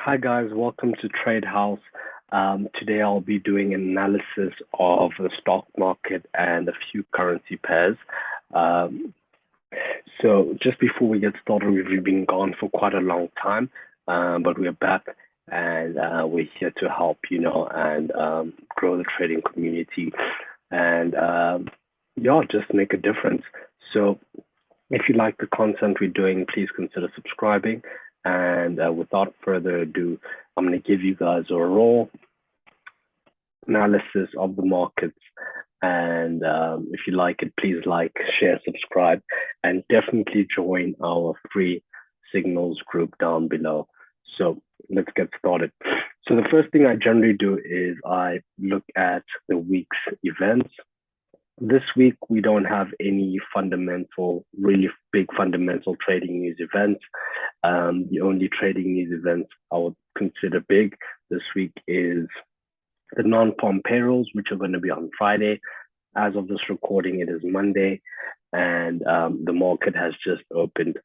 Hi guys, welcome to Trade House. Today I'll be doing an analysis of the stock market and a few currency pairs. Um, so just before we get started, we've been gone for quite a long time, but we're back and we're here to help, and grow the trading community and yeah, just make a difference. So if you like the content we're doing, please consider subscribing. And without further ado, I'm going to give you guys a raw analysis of the markets. And if you like it, please like, share, subscribe, and definitely join our free signals group down below. So let's get started. So the first thing I generally do is I look at the week's events. This week, we don't have any really big fundamental trading news events. The only trading news events I would consider big this week is the non-farm payrolls, which are going to be on Friday. As of this recording, it is Monday, and the market has just opened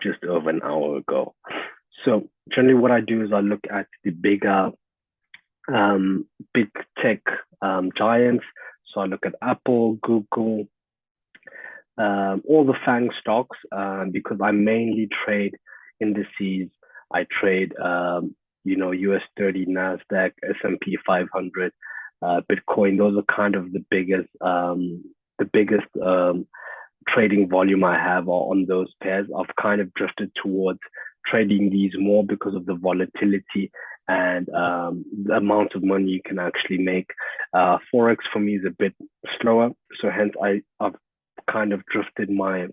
just over an hour ago. So generally what I do is I look at the bigger big tech giants. So I look at Apple, Google, all the FANG stocks because I mainly trade indices. I trade, US30, Nasdaq, S&P 500, Bitcoin. Those are kind of the biggest trading volume I have on those pairs. I've kind of drifted towards trading these more because of the volatility and the amount of money you can actually make. Forex for me is a bit slower, so hence I've kind of drifted my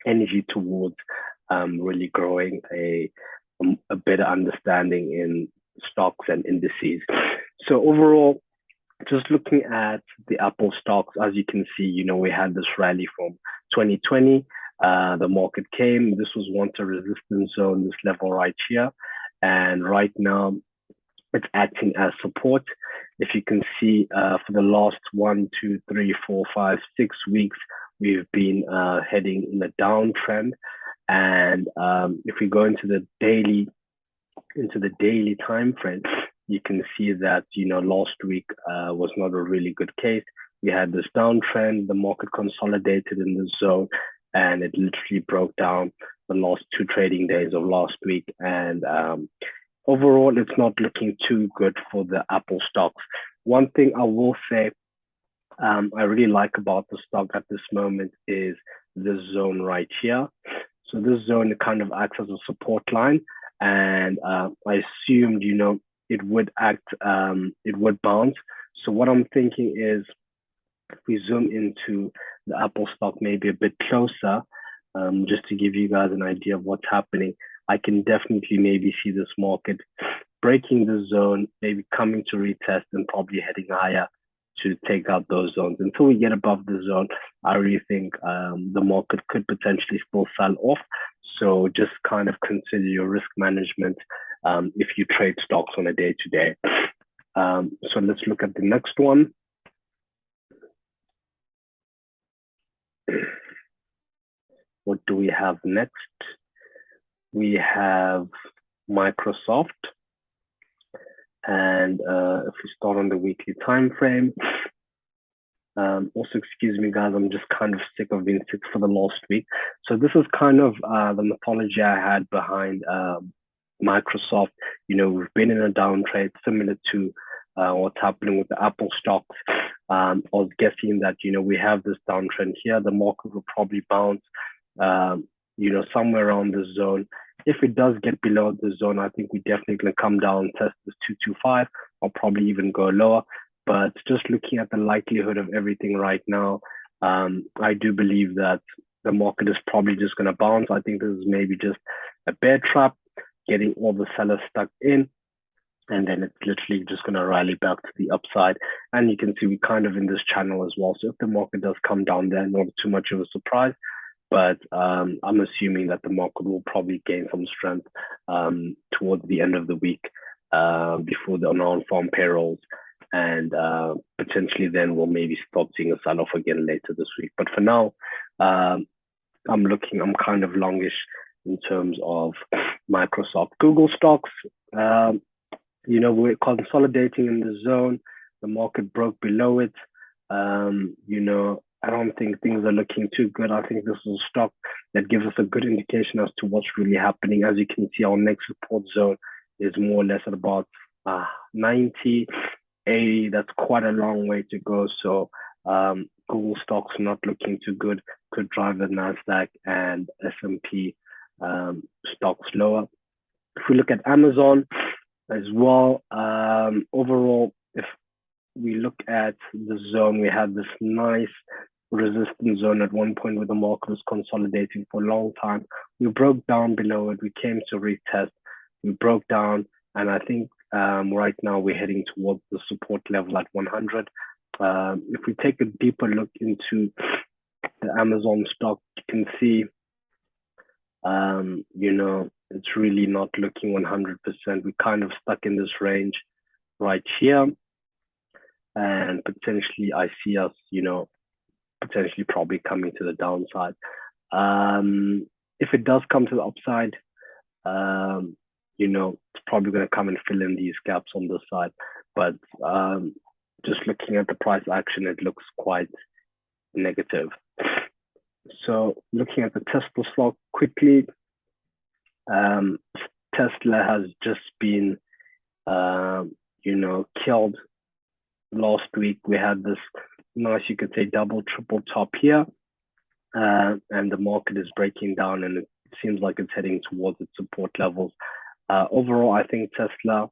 energy towards really growing a better understanding in stocks and indices. So overall, just looking at the Apple stocks, as you can see, we had this rally from 2020. The market came. This was once a resistance zone, this level right here. And right now, it's acting as support. If you can see, for the last 1, 2, 3, 4, 5, 6 weeks, we've been heading in a downtrend. And if we go into the daily time frame, you can see that last week was not a really good case. We had this downtrend. The market consolidated in the zone, and it literally broke down the last 2 trading days of last week. And overall, it's not looking too good for the Apple stocks. One thing I will say I really like about the stock at this moment is this zone right here. So this zone kind of acts as a support line, and I assumed it would bounce. So what I'm thinking is, if we zoom into the Apple stock maybe a bit closer, just to give you guys an idea of what's happening, I can definitely maybe see this market breaking the zone, maybe coming to retest and probably heading higher to take out those zones. Until we get above the zone, I really think the market could potentially still sell off. So just kind of consider your risk management if you trade stocks on a day-to-day. So let's look at the next one. What do we have next? We have Microsoft. And if we start on the weekly time frame, also excuse me guys, I'm just kind of sick of being sick for the last week. So this is kind of the mythology I had behind Microsoft. We've been in a downtrend similar to what's happening with the Apple stocks. I was guessing that we have this downtrend here. The market will probably bounce somewhere around this zone. If it does get below the zone, I think we definitely going to come down, test this 225, or probably even go lower. But just looking at the likelihood of everything right now, I do believe that the market is probably just going to bounce. I think this is maybe just a bear trap, getting all the sellers stuck in, and then it's literally just going to rally back to the upside. And you can see we kind of in this channel as well. So if the market does come down there, not too much of a surprise. But I'm assuming that the market will probably gain some strength towards the end of the week before the non-farm payrolls. And potentially then we'll maybe start seeing a sell-off again later this week. But for now, I'm kind of longish in terms of Microsoft. Google stocks, we're consolidating in the zone. The market broke below it. I don't think things are looking too good. I think this is a stock that gives us a good indication as to what's really happening. As you can see, our next support zone is more or less at about 90, 80. That's quite a long way to go. So Google stocks not looking too good, could drive the Nasdaq and S&P stocks lower. If we look at Amazon as well, overall, if we look at the zone, we had this nice resistance zone at one point where the market was consolidating for a long time. We broke down below it. We came to retest. We broke down, and I think right now we're heading towards the support level at 100. If we take a deeper look into the Amazon stock, you can see, it's really not looking 100%. We're kind of stuck in this range right here. And potentially I see us, potentially probably coming to the downside. If it does come to the upside, it's probably going to come and fill in these gaps on this side. But just looking at the price action, it looks quite negative. So looking at the Tesla stock quickly, Tesla has just been, killed. Last week, we had this nice, you could say, double, triple top here. And the market is breaking down, and it seems like it's heading towards its support levels. Overall, I think Tesla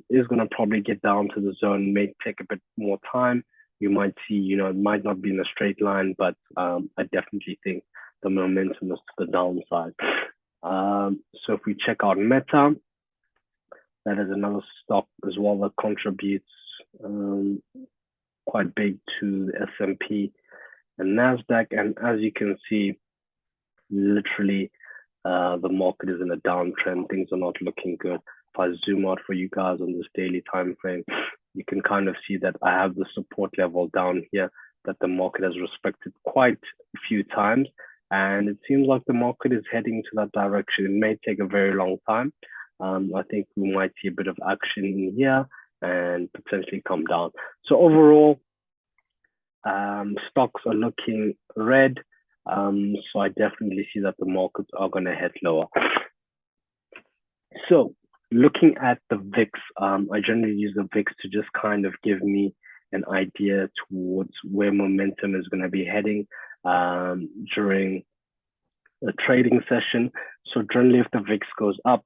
is going to probably get down to the zone, may take a bit more time. You might see, it might not be in a straight line, but I definitely think the momentum is to the downside. So if we check out Meta, that is another stock as well that contributes quite big to the S&P and Nasdaq. And as you can see, literally the market is in a downtrend. Things are not looking good. If I zoom out for you guys on this daily time frame, you can kind of see that I have the support level down here that the market has respected quite a few times. And it seems like the market is heading to that direction. It may take a very long time. I think we might see a bit of action in here and potentially come down. So overall, stocks are looking red. So I definitely see that the markets are going to head lower. So looking at the VIX, I generally use the VIX to just kind of give me an idea towards where momentum is going to be heading during a trading session. So generally, if the VIX goes up,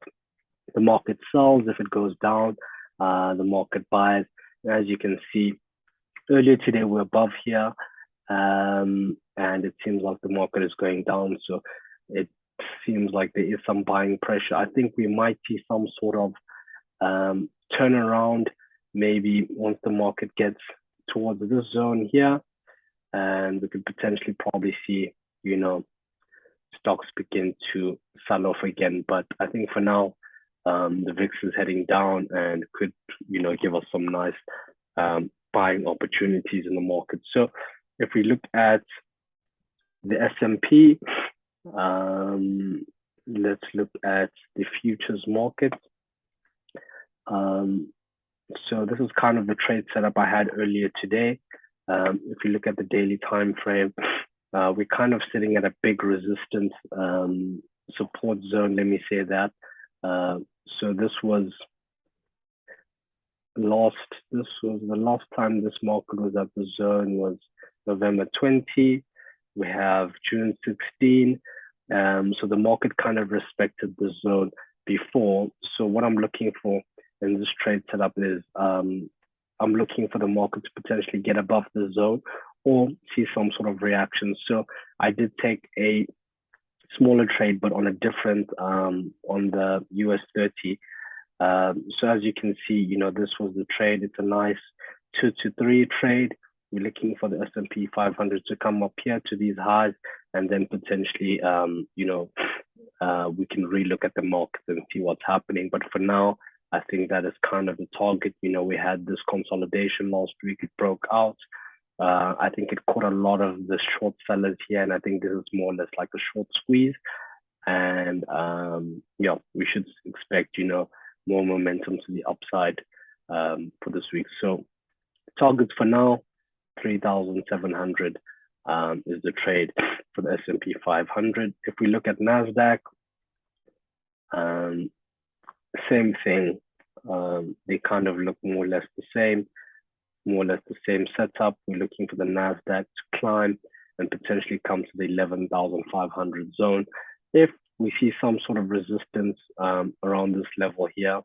the market sells. If it goes down, the market buys. As you can see, earlier today we're above here, and it seems like the market is going down. So it seems like there is some buying pressure. I think we might see some sort of turnaround, maybe once the market gets towards this zone here, and we could potentially probably see, stocks begin to sell off again. But I think for now, the VIX is heading down and could, give us some nice buying opportunities in the market. So if we look at the S&P, let's look at the futures market. So this is kind of the trade setup I had earlier today. If you look at the daily time frame, we're kind of sitting at a big resistance support zone, let me say that. So this was the last time this market was at the zone was November 20. We have June 16. So the market kind of respected the zone before. So what I'm looking for in this trade setup is I'm looking for the market to potentially get above the zone or see some sort of reaction. So I did take a smaller trade, but on a different, on the US30. So as you can see, this was the trade. It's a nice 2 to 3 trade. We're looking for the S&P 500 to come up here to these highs, and then potentially, we can relook at the market and see what's happening. But for now, I think that is kind of the target. We had this consolidation last week. It broke out. I think it caught a lot of the short sellers here, and I think this is more or less like a short squeeze. And yeah, we should expect, you know, more momentum to the upside for this week. So targets for now, 3,700 is the trade for the S&P 500. If we look at Nasdaq, same thing. They kind of look more or less the same, setup. We're looking for the Nasdaq to climb and potentially come to the 11,500 zone. If we see some sort of resistance around this level here,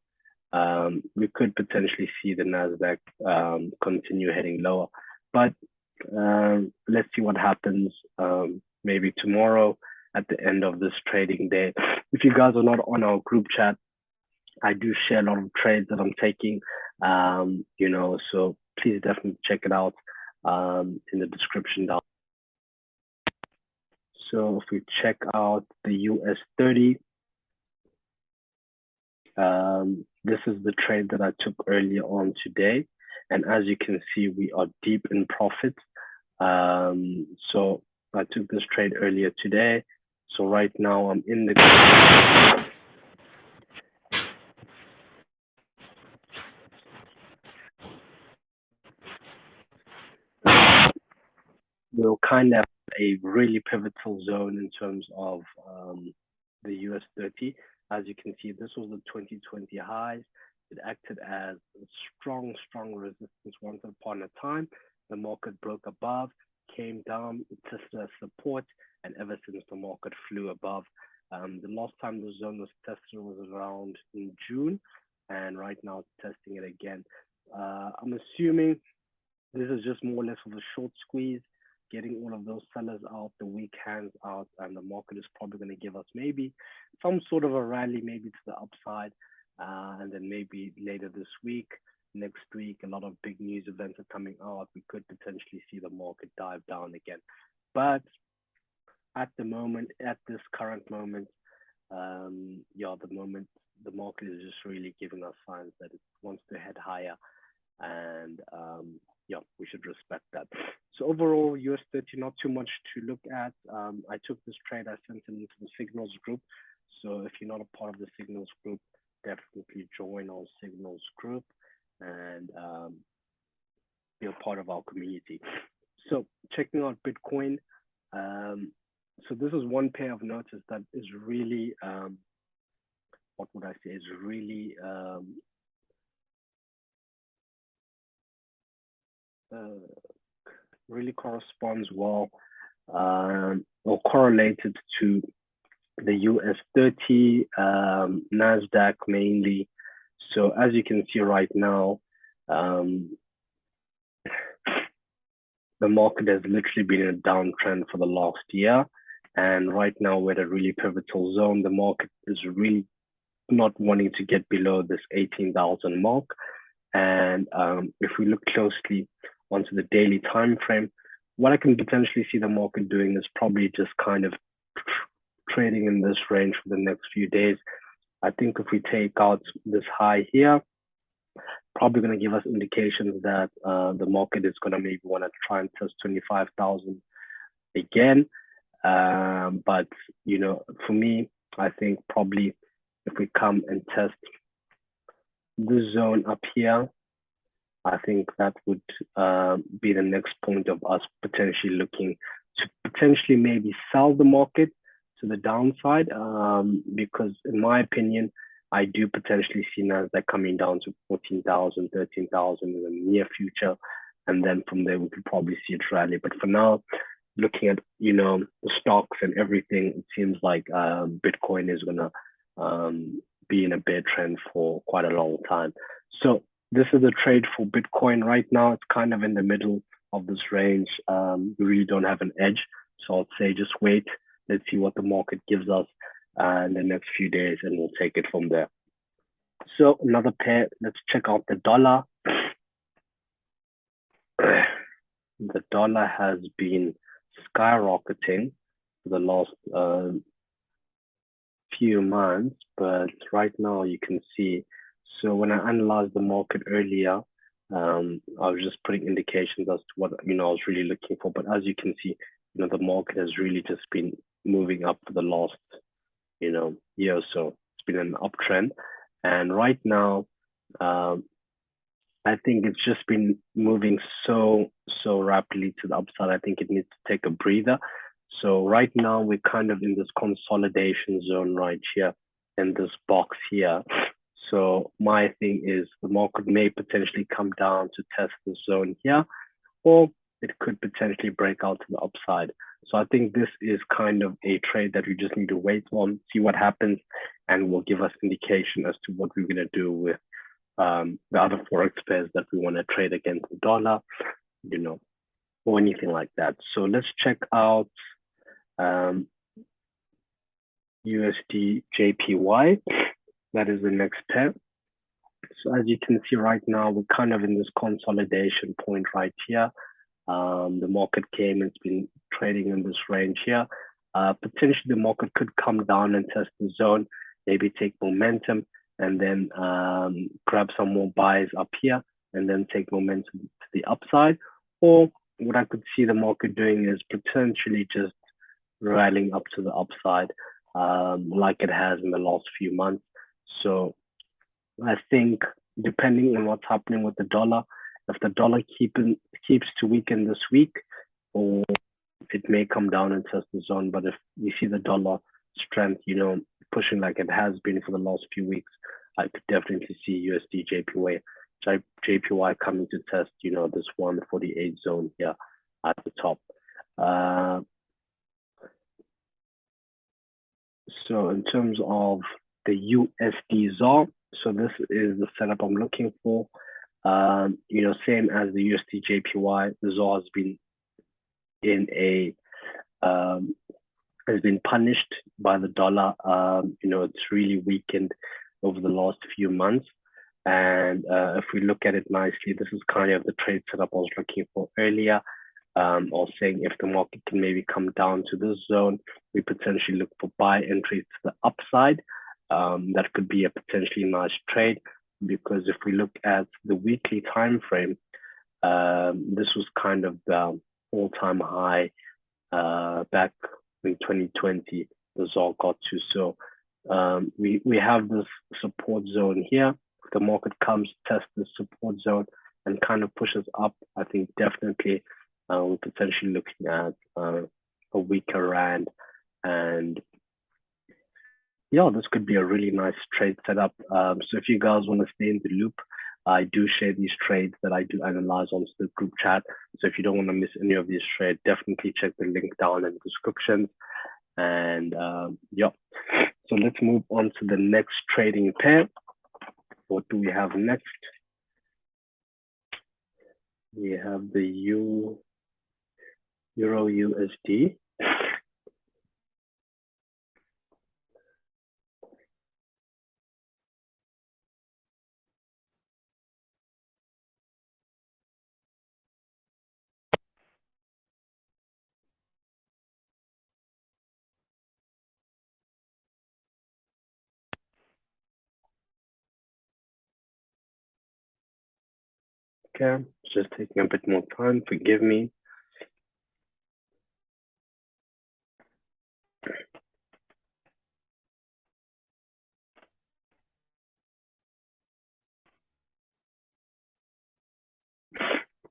we could potentially see the Nasdaq continue heading lower. But let's see what happens maybe tomorrow at the end of this trading day. If you guys are not on our group chat, I do share a lot of trades that I'm taking, you know, so please definitely check it out in the description down. So if we check out the US30, this is the trade that I took earlier on today. And as you can see, we are deep in profit. So I took this trade earlier today. So right now I'm in the... We'll kind of a really pivotal zone in terms of the US30. As you can see, this was the 2020 highs. It acted as a strong resistance once upon a time. The market broke above, came down, it tested as support, and ever since the market flew above. The last time the zone was tested was around in June, and right now it's testing it again. I'm assuming this is just more or less of a short squeeze, getting all of those sellers out, the weak hands out, and the market is probably going to give us maybe some sort of a rally, maybe to the upside, and then maybe later this week, next week, a lot of big news events are coming out. We could potentially see the market dive down again. But at the moment, at this current moment, yeah, the market is just really giving us signs that it wants to head higher, and yeah, we should respect that. So overall, US30, not too much to look at. I took this trade, I sent it into the Signals group. So if you're not a part of the Signals group, definitely join our Signals group and be a part of our community. So checking out Bitcoin. So this is one pair of notice that is really, what would I say, is really really corresponds well or correlated to the US30, Nasdaq mainly. So as you can see right now, the market has literally been in a downtrend for the last year. And right now we're at a really pivotal zone. The market is really not wanting to get below this 18,000 mark. And if we look closely onto the daily time frame, what I can potentially see the market doing is probably just kind of trading in this range for the next few days. I think if we take out this high here, probably going to give us indications that the market is going to maybe want to try and test 25,000 again. But, you know, for me, I think probably if we come and test this zone up here, I think that would be the next point of us potentially looking to potentially maybe sell the market to the downside, because in my opinion, I do potentially see Nasdaq coming down to 14,000, 13,000 in the near future. And then from there, we could probably see it rally. But for now, looking at, you know, the stocks and everything, it seems like Bitcoin is going to be in a bear trend for quite a long time. So this is a trade for Bitcoin right now. It's kind of in the middle of this range. We really don't have an edge. So I'd say just wait. Let's see what the market gives us in the next few days, and we'll take it from there. So another pair, let's check out the dollar. The dollar has been skyrocketing for the last few months, but right now you can see. So when I analyzed the market earlier, I was just putting indications as to what, you know, I was really looking for. But as you can see, you know, the market has really just been moving up for the last year or so. It's been an uptrend, and right now, I think it's just been moving so rapidly to the upside. I think it needs to take a breather. So right now we're kind of in this consolidation zone right here in this box here. So my thing is the market may potentially come down to test the zone here, or it could potentially break out to the upside. So I think this is kind of a trade that we just need to wait on, see what happens, and will give us indication as to what we're going to do with the other forex pairs that we want to trade against the dollar, or anything like that. So let's check out USD JPY. That is the next pair. So as you can see right now, we're kind of in this consolidation point right here. The market came and it's been trading in this range here. Potentially the market could come down and test the zone, maybe take momentum, and then grab some more buys up here and then take momentum to the upside. Or what I could see the market doing is potentially just rallying up to the upside like it has in the last few months. So I think depending on what's happening with the dollar, if the dollar keeps to weaken this week, or it may come down and test the zone. But if we see the dollar strength, pushing like it has been for the last few weeks, I could definitely see USD JPY coming to test, this 148 zone here at the top. So in terms of the USDZAR, so this is the setup I'm looking for. Same as the USD JPY, the ZAR has been has been punished by the dollar. It's really weakened over the last few months. And if we look at it nicely, this is kind of the trade setup I was looking for earlier. I was saying if the market can maybe come down to this zone, we potentially look for buy entries to the upside. That could be a potentially nice trade, because if we look at the weekly time frame, this was kind of the all-time high back in 2020 the ZAR got to. So we have this support zone here. If the market comes, test the support zone and kind of pushes up, I think definitely we're potentially looking at a weaker rand. And yeah, this could be a really nice trade setup. So if you guys want to stay in the loop, I do share these trades that I do analyze onto the group chat. So if you don't want to miss any of these trades, definitely check the link down in the description. And yeah, so let's move on to the next trading pair. What do we have next? We have the EURUSD. Okay, just taking a bit more time, forgive me.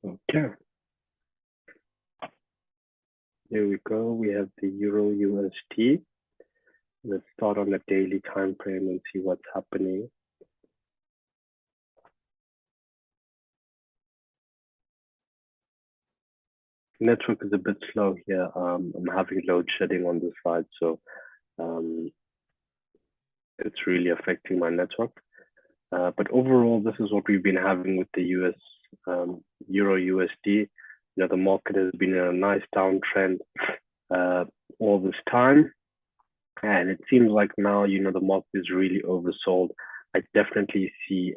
Okay. Here we go. We have the EURUSD. Let's start on the daily time frame and see what's happening. Network is a bit slow here. I'm having load shedding on this side, so it's really affecting my network. But overall, this is what we've been having with the EURUSD. The market has been in a nice downtrend all this time, and it seems like now the market is really oversold. I definitely see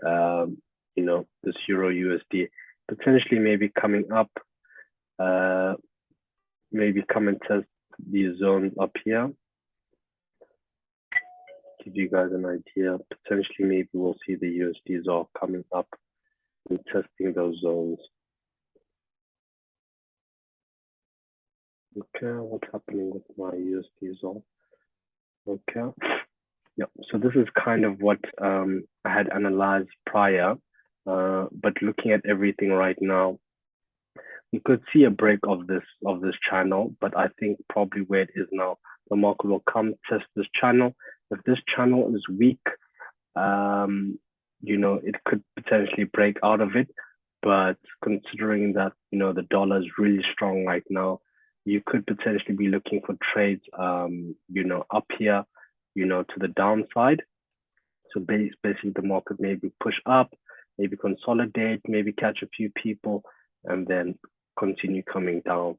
this EURUSD potentially maybe coming up, maybe come and test these zones up here. Give you guys an idea. Potentially maybe we'll see the USDZAR coming up and testing those zones. Okay, what's happening with my USDZAR? Okay. Yeah. So this is kind of what I had analyzed prior, but looking at everything right now, you could see a break of this channel, but I think probably where it is now, the market will come test this channel. If this channel is weak, it could potentially break out of it. But considering that, the dollar is really strong right now, you could potentially be looking for trades, up here, to the downside. So basically the market maybe push up, maybe consolidate, maybe catch a few people, and then continue coming down.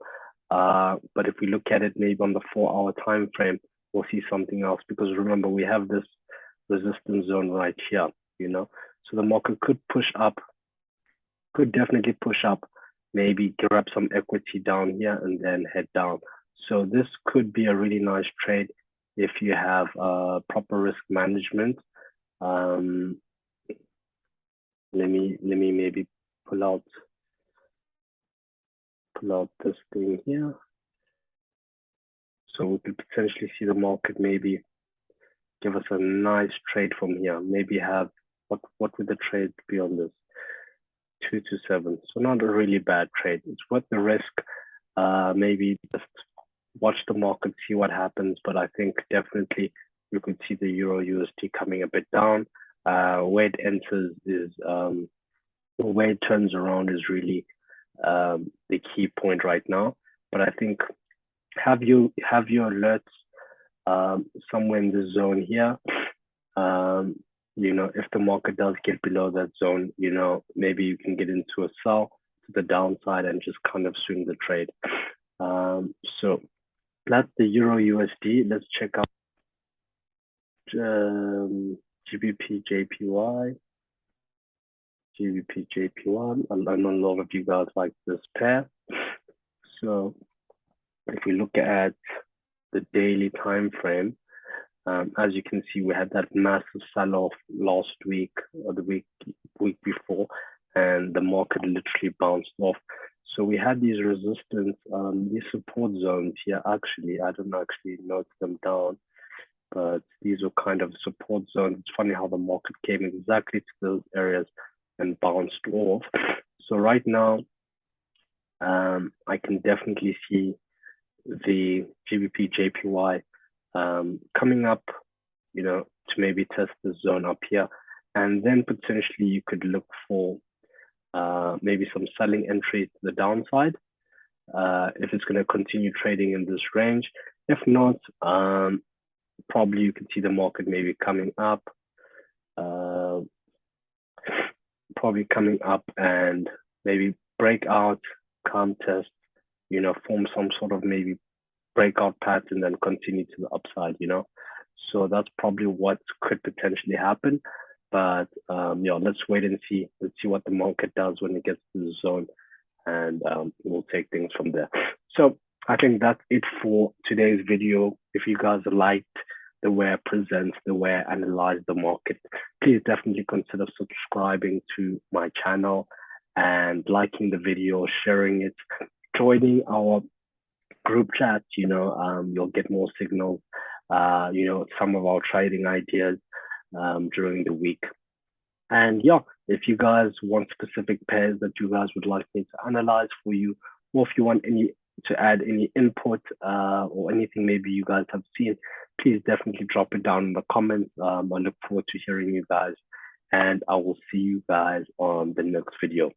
But if we look at it maybe on the 4-hour time frame, we'll see something else, because remember, we have this resistance zone right here, so the market could push up, could definitely push up, maybe grab some equity down here and then head down. So this could be a really nice trade if you have proper risk management. Let me maybe pull out this thing here. So we could potentially see the market maybe give us a nice trade from here. Maybe have, what would the trade be on this? 2 to 7. So not a really bad trade. It's worth the risk. Maybe just watch the market, see what happens. But I think definitely we could see the Euro USD coming a bit down. Where it enters is, where it turns around is really the key point right now. But I think have your alerts somewhere in the zone here. If the market does get below that zone, maybe you can get into a sell to the downside and just kind of swing the trade. So that's the Euro USD. Let's check out GBP JPY. I know a lot of you guys like this pair. So if we look at the daily time frame, as you can see, we had that massive sell-off last week or the week before, and the market literally bounced off. So we had these resistance, these support zones here. Actually, I don't actually note them down, but these were kind of support zones. It's funny how the market came exactly to those areas and bounced off. So right now, I can definitely see the GBP/JPY coming up, to maybe test the zone up here, and then potentially you could look for maybe some selling entries to the downside if it's going to continue trading in this range. If not, probably you can see the market maybe coming up, and maybe break out, come test, form some sort of maybe breakout pattern, then continue to the upside, So that's probably what could potentially happen. But let's wait and see. Let's see what the market does when it gets to the zone, and we'll take things from there. So I think that's it for today's video. If you guys liked the way I present, the way I analyze the market, please definitely consider subscribing to my channel and liking the video, sharing it, joining our group chat. You'll get more signals, some of our trading ideas during the week. And if you guys want specific pairs that you guys would like me to analyze for you, or if you want to add any input or anything maybe you guys have seen, please definitely drop it down in the comments. I look forward to hearing you guys, and I will see you guys on the next video.